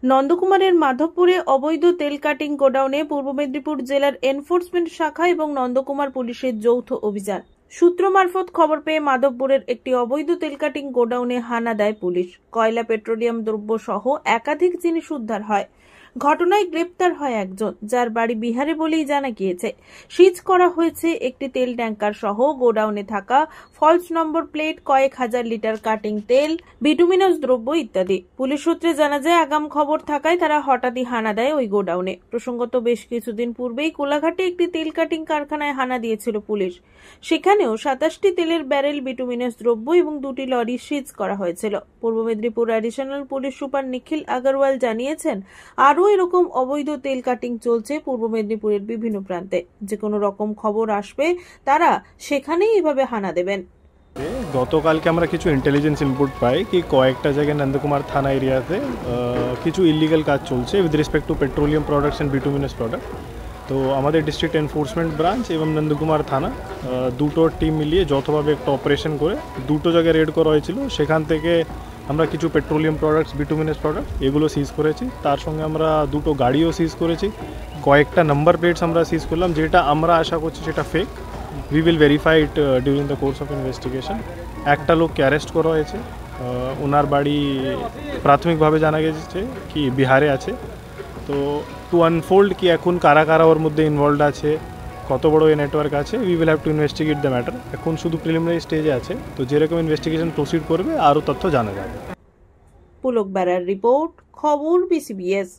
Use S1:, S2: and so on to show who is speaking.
S1: নন্দকুমারের মাধবপুরে অবৈধ তেল কাটিং গোডাউনে পূর্ব মেদিনীপুর জেলার এনফোর্সমেন্ট শাখা এবং নন্দকুমার পুলিশের যৌথ অভিযান। সূত্র মারফত খবর পেয়ে মাধবপুরের একটি অবৈধ তেল কাটিং গোডাউনে হানা দেয় পুলিশ। কয়লা, পেট্রোলিয়াম দ্রব্য সহ একাধিক জিনিস উদ্ধার হয়। ঘটনায় গ্রেপ্তার হয় একজন, যার বাড়ি বিহারে বলেই জানা গিয়েছে। সিজ করা হয়েছে একটি তেল ট্যাঙ্কার সহ গোডাউনে থাকা ফলস নম্বর প্লেট, কয়েক হাজার লিটার কাটিং তেল, বিটুমিনাস দ্রব্য ইত্যাদি। পুলিশ সূত্রে জানা যায়, আগাম খবর থাকায় তারা হঠাৎই হানা দেয় ওই গোডাউনে। প্রসঙ্গত, বেশ কিছুদিন পূর্বেই কোলাঘাটে একটি তেল কাটিং কারখানায় হানা দিয়েছিল পুলিশ। সেখানেও 27টি তেলের ব্যারেল, বিটুমিনাস দ্রব্য এবং 2টি লরি সিজ করা হয়েছিল। পূর্ব মেদিনীপুর অ্যাডিশনাল পুলিশ সুপার নিখিল আগরওয়াল জানিয়েছেন, আরও এরকম অবৈধ তেল কাটিং চলছে পূর্ব মেদিনীপুরের বিভিন্ন প্রান্তে। যে কোনো রকম খবর আসবে তারা সেখানেই এভাবে হানা দেবেন।
S2: গতকালকে আমরা কিছু ইন্টেলিজেন্স ইনপুট পাই কি কয়েকটা জায়গায় নন্দকুমার থানা এরিয়াতে কিছু ইলিগাল কাজ চলছে with respect to petroleum products and bituminous product. তো আমাদের ডিস্ট্রিক্ট এনফোর্সমেন্ট ব্রাঞ্চ এবং নন্দকুমার থানা দুটো টিম মিলিয়ে যৌথভাবে একটা অপারেশন করে দুটো জায়গায় রেড করা হয়েছিল। সেখান থেকে আমরা কিছু পেট্রোলিয়াম প্রোডাক্টস, বিটুমিনাস প্রোডাক্ট এগুলো সিজ করেছি। তার সঙ্গে আমরা দুটো গাড়িও সিজ করেছি। কয়েকটা নাম্বার প্লেটস আমরা সিজ করলাম, যেটা আমরা আশা করছি সেটা fake. We will verify it during the course of investigation. একটা লোককে অ্যারেস্ট করা হয়েছে। ওনার বাড়ি প্রাথমিকভাবে জানা গেছে কি বিহারে আছে। তো টু আনফোল্ড কি এখন কারা কারা ওর মধ্যে ইনভলভড আছে, কত বড় এই নেটওয়ার্ক আছে, we will have to investigate the matter. এখন শুধু প্রিলিমিনারি স্টেজে আছে, তো যেরকম ইনভেস্টিগেশন প্রসিড করবে আরও তথ্য জানা যাবে।
S1: পুলক বেরার রিপোর্ট, খবর BCBS।